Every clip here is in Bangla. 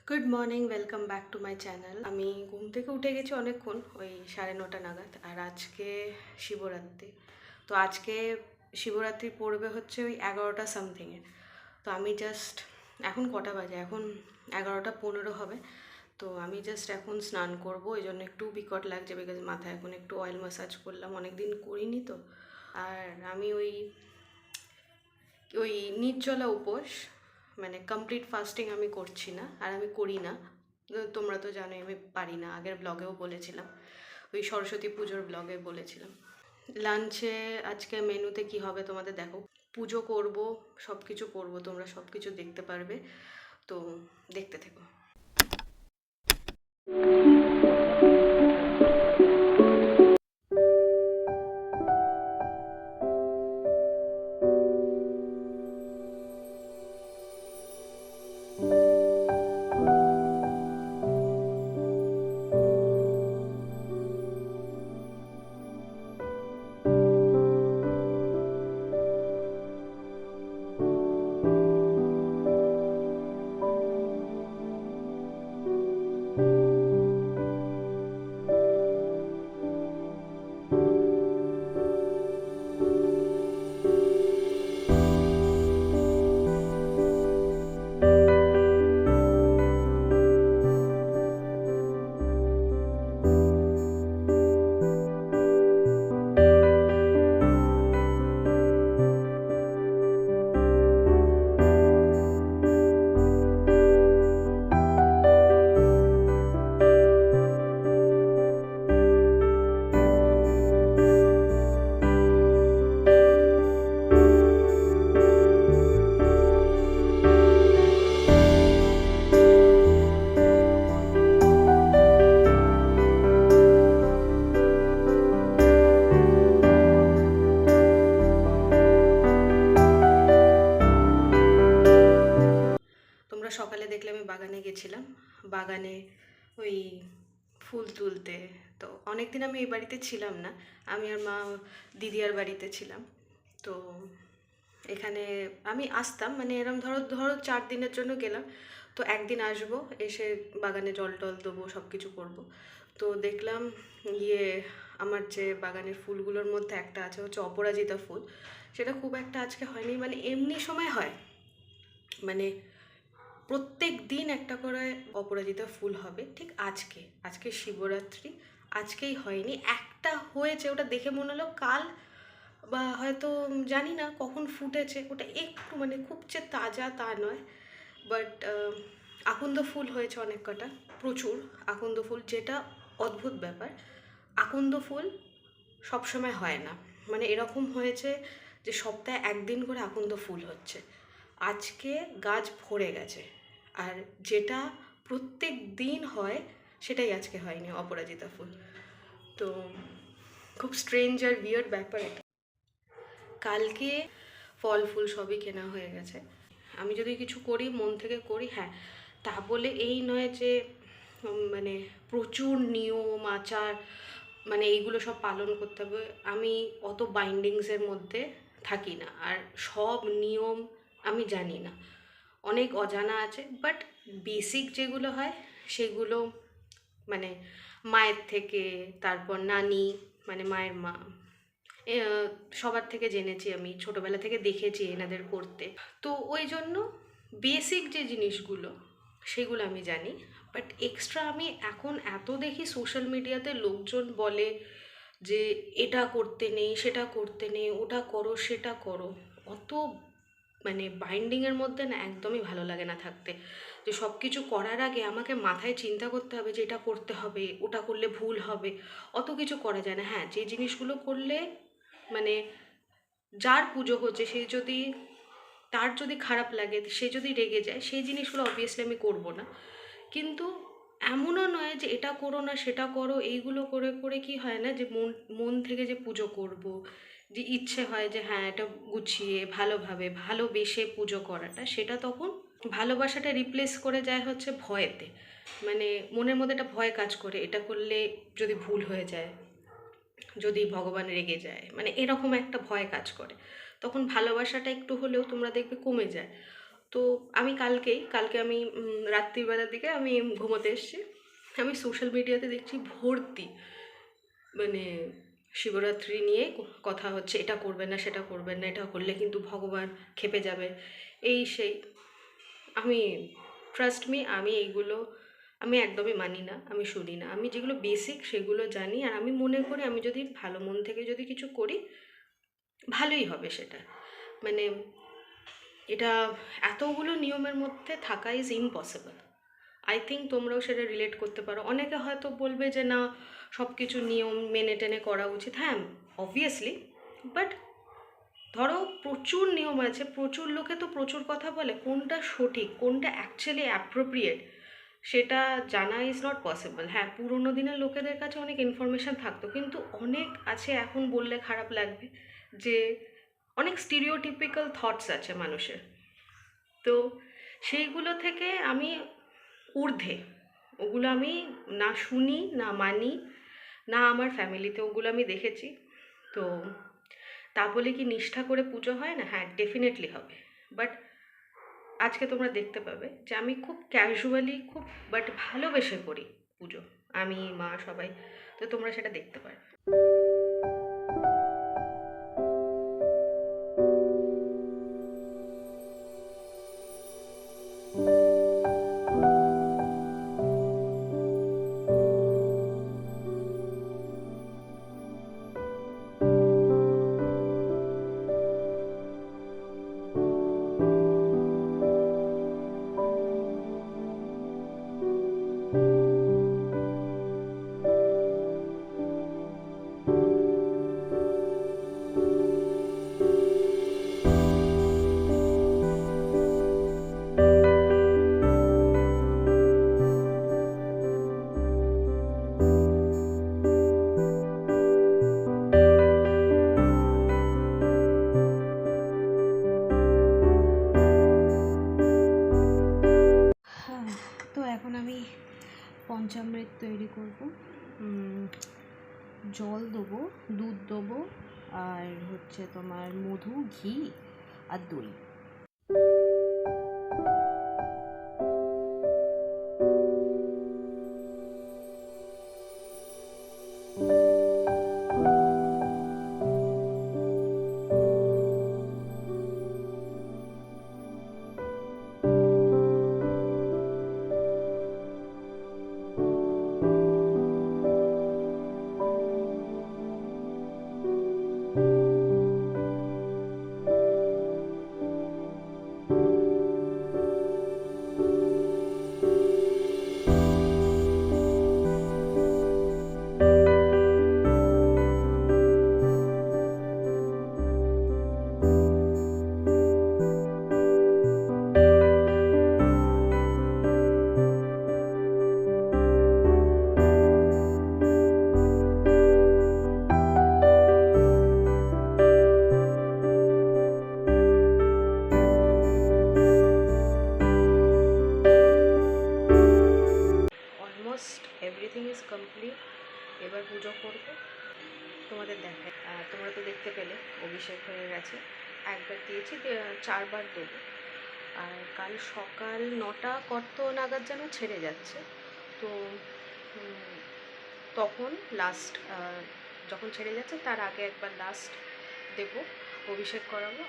Good morning, welcome back to my channel. আমি ঘুম থেকে উঠে গেছি অনেকক্ষণ, ওই 9:30 নাগাদ। আর আজকে শিবরাত্রি। তো আজকে শিবরাত্রি পড়বে হচ্ছে ওই 11টা সামথিংয়ে। তো আমি জাস্ট, এখন কটা বাজে, এখন 11:15 হবে। তো আমি জাস্ট এখন স্নান করব, ওই জন্য একটু বিকট লাগছে, বিকজ মাথায় এখন একটু অয়েল ম্যাসাজ করলাম, অনেক দিন করিনি তো। আর আমি ওই ওই নির্জলা উপোস, মানে কমপ্লিট ফাস্টিং আমি করছি না, আর আমি করি না। তোমরা তো জানোই আমি পারি না, আগের ব্লগেও বলেছিলাম, ওই সরস্বতী পুজোর ব্লগে বলেছিলাম। লাঞ্চে আজকে মেনুতে কি হবে তোমাদের দেখো, পুজো করব, সব কিছু করবো, তোমরা সব কিছু দেখতে পারবে, তো দেখতে থেকো। তোমরা সকালে দেখলে আমি বাগানে গেছিলাম, বাগানে ওই ফুল তুলতে। তো অনেক দিন আমি এই বাড়িতে ছিলাম না, আমি আর মা দিদি আর বাড়িতে ছিলাম। তো এখানে আমি আসতাম, মানে এরম ধরো ধরো 4 দিনের জন্য গেলাম, তো একদিন আসবো, এসে বাগানে জল টল দেবো, সব কিছু করবো। তো দেখলাম ইয়ে, আমার যে বাগানের ফুলগুলোর মধ্যে একটা আছে হচ্ছে অপরাজিতা ফুল, সেটা খুব একটা আজকে হয়নি, মানে এমনি সময় হয়, মানে প্রত্যেক দিন একটা করে অপরাজিতা ফুল হবে। ঠিক আজকে, আজকে শিবরাত্রি, আজকেই হয়নি, একটা হয়েছে, ওটা দেখে মনে হলো কাল, বা হয়তো জানি না কখন ফুটেছে, ওটা একটু মানে খুব যে তাজা তা নয়। বাট আকন্দ ফুল হয়েছে অনেক কটা, প্রচুর আকন্দ ফুল, যেটা অদ্ভুত ব্যাপার। আকন্দ ফুল সবসময় হয় না, মানে এরকম হয়েছে যে সপ্তাহে একদিন করে আকন্দ ফুল হচ্ছে, আজকে গাছ ভরে গেছে। আর যেটা প্রত্যেক দিন হয় সেটাই আজকে হয়নি, অপরাজিতা ফুল। তো খুব স্ট্রেঞ্জ আর বিয়ার্ড ব্যাপার এটা। কালকে ফল ফুল সবই কেনা হয়ে গেছে। আমি যদি কিছু করি মন থেকে করি, হ্যাঁ, তা বলে এই নয় যে মানে প্রচুর নিয়ম আচার, মানে এইগুলো সব পালন করতে হবে। আমি অত বাইন্ডিংসের মধ্যে থাকি না, আর সব নিয়ম আমি জানি না, অনেক অজানা আছে। বাট বেসিক যেগুলো হয় সেগুলো, মানে মায়ের থেকে, তারপর নানি, মানে মায়ের মা, এ, সবার থেকে জেনেছি, আমি ছোটোবেলা থেকে দেখেছি এনাদের করতে। তো ওই জন্য বেসিক যে জিনিসগুলো সেগুলো আমি জানি। বাট এক্সট্রা আমি এখন এত দেখি সোশ্যাল মিডিয়াতে লোকজন বলে যে এটা করতে নেই, সেটা করতে নেই, ওটা করো, সেটা করো, অত মানে বাইন্ডিংয়ের মধ্যে না একদমই ভালো লাগে না থাকতে। যে সব কিছু করার আগে আমাকে মাথায় চিন্তা করতে হবে যে এটা করতে হবে, ওটা করলে ভুল হবে, অত কিছু করা যায় না। হ্যাঁ, যে জিনিসগুলো করলে মানে যার পুজো হচ্ছে সে যদি, তার যদি খারাপ লাগে, সে যদি রেগে যায়, সেই জিনিসগুলো অবভিয়াসলি আমি করবো না। কিন্তু এমনও নয় যে এটা করো না সেটা করো, এইগুলো করে করে কি হয় না যে মন মন থেকে যে পুজো করব, যে ইচ্ছে হয় যে হ্যাঁ এটা গুছিয়ে ভালোভাবে ভালোবেসে পুজো করাটা, সেটা তখন ভালোবাসাটা রিপ্লেস করে যায় হচ্ছে ভয়েতে। মানে মনের মধ্যে একটা ভয় কাজ করে, এটা করলে যদি ভুল হয়ে যায়, যদি ভগবান রেগে যায়, মানে এরকম একটা ভয় কাজ করে, তখন ভালোবাসাটা একটু হলেও তোমরা দেখবে কমে যায়। তো তো আমি কালকে আমি রাত্রিবেলার দিকে আমি ঘুমোতে এসেছি, আমি সোশ্যাল মিডিয়াতে দেখছি ভর্তি, মানে শিবরাত্রি নিয়ে কথা হচ্ছে, এটা করবেন না সেটা করবেন না, এটা করলে কিন্তু ভগবান ক্ষেপে যাবে, এই সেই। আমি ট্রাস্ট মি, আমি এইগুলো আমি একদমই মানি না, আমি শুনি না। আমি যেগুলো বেসিক সেগুলো জানি, আর আমি মনে করি আমি যদি ভালো মন থেকে যদি কিছু করি ভালোই হবে সেটা। মানে এটা এতগুলো নিয়মের মধ্যে থাকা ইজ ইম্পসিবল। আই থিঙ্ক তোমরাও সেটা রিলেট করতে পারো। অনেকে হয়তো বলবে যে না, সব কিছু নিয়ম মেনে টেনে করা উচিত, হ্যাঁ অবভিয়াসলি, বাট ধরো প্রচুর নিয়ম আছে, প্রচুর লোকে তো প্রচুর কথা বলে, কোনটা সঠিক কোনটা অ্যাকচুয়ালি অ্যাপ্রোপ্রিয়েট সেটা জানা ইজ নট পসিবল। হ্যাঁ, পুরোনো দিনের লোকেদের কাছে অনেক ইনফরমেশান থাকতো, কিন্তু অনেক আছে, এখন বললে খারাপ লাগবে, যে অনেক স্টিরিওটিপিক্যাল থটস আছে মানুষের। তো সেইগুলো থেকে আমি ঊর্ধ্বে, ওগুলো আমি না শুনি না মানি, না আমার ফ্যামিলিতে ওগুলো আমি দেখেছি। তো তা বলে কি নিষ্ঠা করে পুজো হয় না? হ্যাঁ, ডেফিনেটলি হবে। বাট আজকে তোমরা দেখতে পাবে যে আমি খুব ক্যাজুয়ালি, খুব বাট ভালোবেসে করি পুজো, আমি মা সবাই। তো তোমরা সেটা দেখতে পারবে। হ্যাঁ, তো এখন আমি পঞ্চামৃত তৈরি করব। জল দেবো, দুধ দেবো, আর হচ্ছে তোমার মধু, ঘি আর দই। Almost everything is complete. এবার পুজো করবো, তোমাদের দেখায়। তোমরা তো দেখতে পেলে অভিষেক হয়ে গেছে, একবার দিয়েছি, 4বার দেবো। আর কাল সকাল 9টা কত নাগাদ যেন ছেড়ে যাচ্ছে, তো তখন লাস্ট, যখন ছেড়ে যাচ্ছে তার আগে একবার লাস্ট দেবো, অভিষেক করাবো।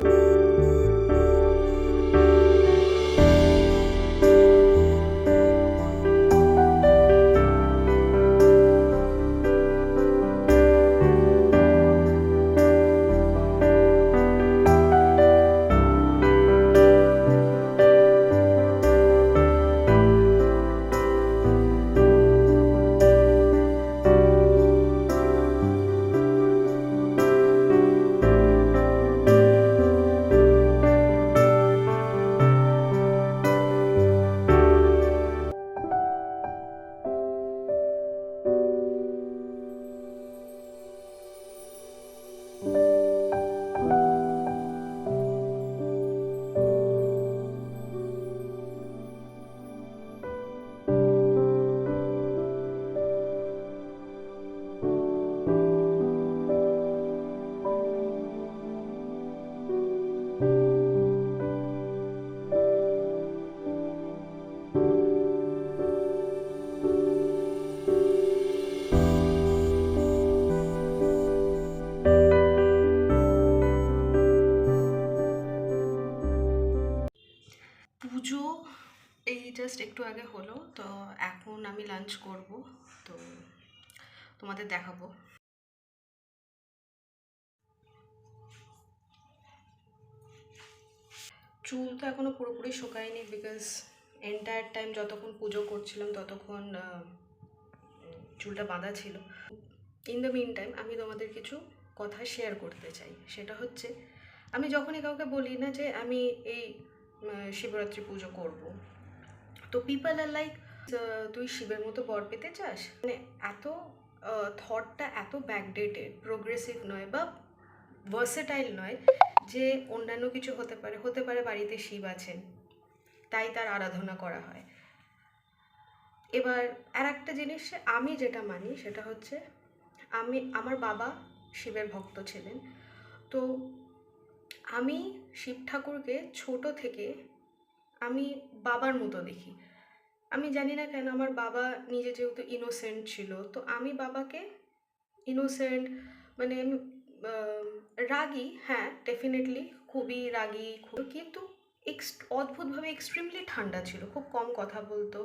এই জাস্ট একটু আগে হলো, তো এখন আমি লাঞ্চ করব, তো তোমাদের দেখাবো। চুল তো এখনও পুরোপুরি শুকায়নি, বিকজ এন্টায়ার টাইম যতক্ষণ পুজো করছিলাম ততক্ষণ চুলটা বাঁধা ছিল। ইন দ্য মিন টাইম আমি তোমাদের কিছু কথা শেয়ার করতে চাই। সেটা হচ্ছে, আমি যখনই কাউকে বলি না যে আমি এই শিবরাত্রি পুজো করব, তো পিপল আর লাইক, তুই শিবের মতো বর পেতে চাস? মানে এত থটটা এত ব্যাকডেটেড, প্রোগ্রেসিভ নয় বা ভার্সেটাইল নয় যে অন্যান্য কিছু হতে পারে বাড়িতে শিব আছেন তাই তার আরাধনা করা হয়। এবার আর একটা জিনিস আমি যেটা মানি সেটা হচ্ছে, আমার বাবা শিবের ভক্ত ছিলেন, তো আমি শিব ঠাকুরকে ছোট থেকে আমি বাবার মতো দেখি। আমি জানি না কেন, আমার বাবা নিজে যেহেতু ইনোসেন্ট ছিল, তো আমি বাবাকে ইনোসেন্ট, মানে রাগী, হ্যাঁ ডেফিনেটলি খুবই রাগী, কিন্তু অদ্ভুতভাবে এক্সট্রিমলি ঠান্ডা ছিল, খুব কম কথা বলতো,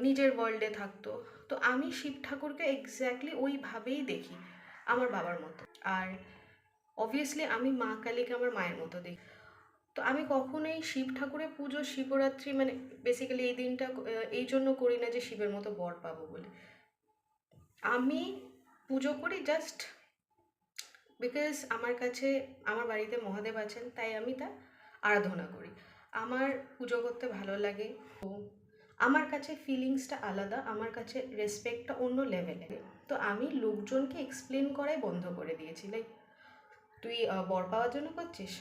নিজের ওয়ার্ল্ডে থাকতো। তো আমি শিব ঠাকুরকে এক্স্যাক্টলি ওইভাবেই দেখি, আমার বাবার মতো। আর অবভিয়াসলি আমি মা কালীকে আমার মায়ের মতো দেখি। তো আমি কখনোই শিব ঠাকুরের পুজো, শিবরাত্রি, মানে বেসিক্যালি এই দিনটা এই জন্য করি না যে শিবের মতো বর পাবো বলে। আমি পুজো করি জাস্ট বিকজ আমার কাছে, আমার বাড়িতে মহাদেব আছেন, তাই আমি তার আরাধনা করি। আমার পুজো করতে ভালো লাগে, তো আমার কাছে ফিলিংসটা আলাদা, আমার কাছে রেসপেক্টটা অন্য লেভেলে। তো আমি লোকজনকে এক্সপ্লেন করাই বন্ধ করে দিয়েছি, লাইক তুই বর পাওয়ার জন্য করছিস,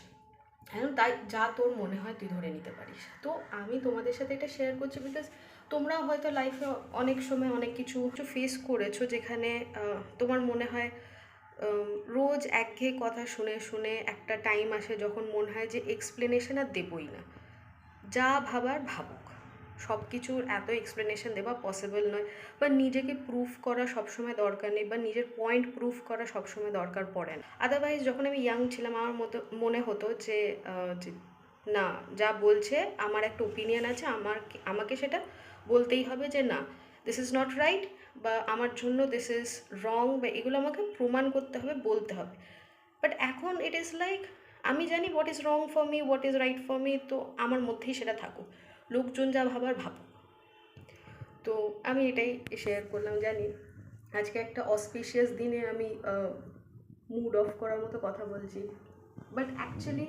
হ্যাঁ তাই যা তোর মনে হয় তুই ধরে নিতে পারিস। তো আমি তোমাদের সাথে এটা শেয়ার করছি বিকজ তোমরাও হয়তো লাইফে অনেক সময় অনেক কিছু ফেস করেছো, যেখানে তোমার মনে হয় রোজ একঘেয়ে কথা শুনে শুনে একটা টাইম আসে যখন মনে হয় যে এক্সপ্লেনেশন আর দেবই না, যা ভাবার ভাবুক, সব কিছুর এত এক্সপ্লেনেশন দেওয়া পসিবল নয়, বা নিজেকে প্রুফ করা সবসময় দরকার নেই, বা নিজের পয়েন্ট প্রুফ করা সবসময় দরকার পড়ে না। আদারওয়াইজ যখন আমি ইয়াং ছিলাম আমার মনে হতো যে না, যা বলছে, আমার একটা ওপিনিয়ন আছে, আমাকে সেটা বলতেই হবে যে না, দিস ইজ নট রাইট, বা আমার জন্য দিস ইজ রং, বা এগুলো আমাকে প্রমাণ করতে হবে, বলতে হবে। বাট এখন ইট ইজ লাইক, আমি জানি what is wrong for me, what is right for me, তো আমার মধ্যেই সেটা থাকুক, লোকজন যা ভাবার ভাবুক। তো আমি এটাই শেয়ার করলাম। জানি আজকে একটা অসপিশিয়াস দিনে আমি মুড অফ করার মতো কথা বলছি, বাট অ্যাকচুয়ালি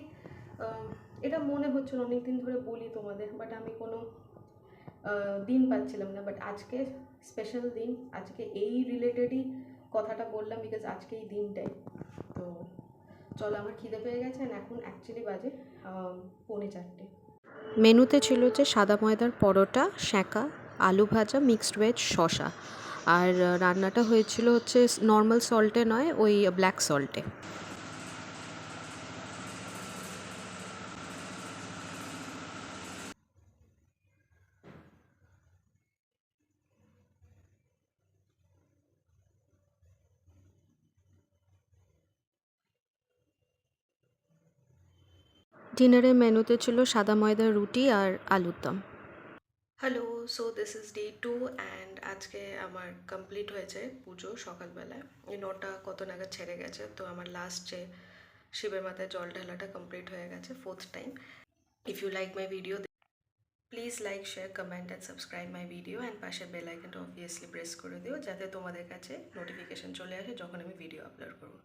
এটা মনে হচ্ছিল অনেক দিন ধরে বলি তোমাদের, বাট আমি কোনো দিন পাচ্ছিলাম না। বাট আজকে স্পেশাল দিন, আজকে এই রিলেটেডই কথাটা বললাম বিকজ আজকে এই দিনটাই। তো চলো, আমার খিদে পেয়ে গেছে, এখন অ্যাকচুয়ালি বাজে 3:45। মেনুতে ছিল হচ্ছে সাদা ময়দার পরোটা, সেঁকা, আলু ভাজা, মিক্সড ভেজ, শশা। আর রান্নাটা হয়েছিল হচ্ছে নর্মাল সল্টে নয়, ওই ব্ল্যাক সল্টে। ডিনারের মেনুতে ছিল সাদা ময়দার রুটি আর আলুর দম। Hello, so this is day 2 and আজকে আমার কমপ্লিট হয়েছে পুজো সকালবেলায়। এই 9টা কত নাগাদ ছেড়ে গেছে, তো আমার লাস্ট যে শিবের মাথায় জল ঢালাটা কমপ্লিট হয়ে গেছে, 4th time. If you like my video, please like, share, comment and subscribe my video, and পাশের বেল আইকনটা অবভিয়াসলি প্রেস করে দিও যাতে তোমাদের কাছে নোটিফিকেশন চলে আসে যখন আমি ভিডিও আপলোড করবো।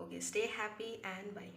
ওকে, স্টে হ্যাপি অ্যান্ড বাই।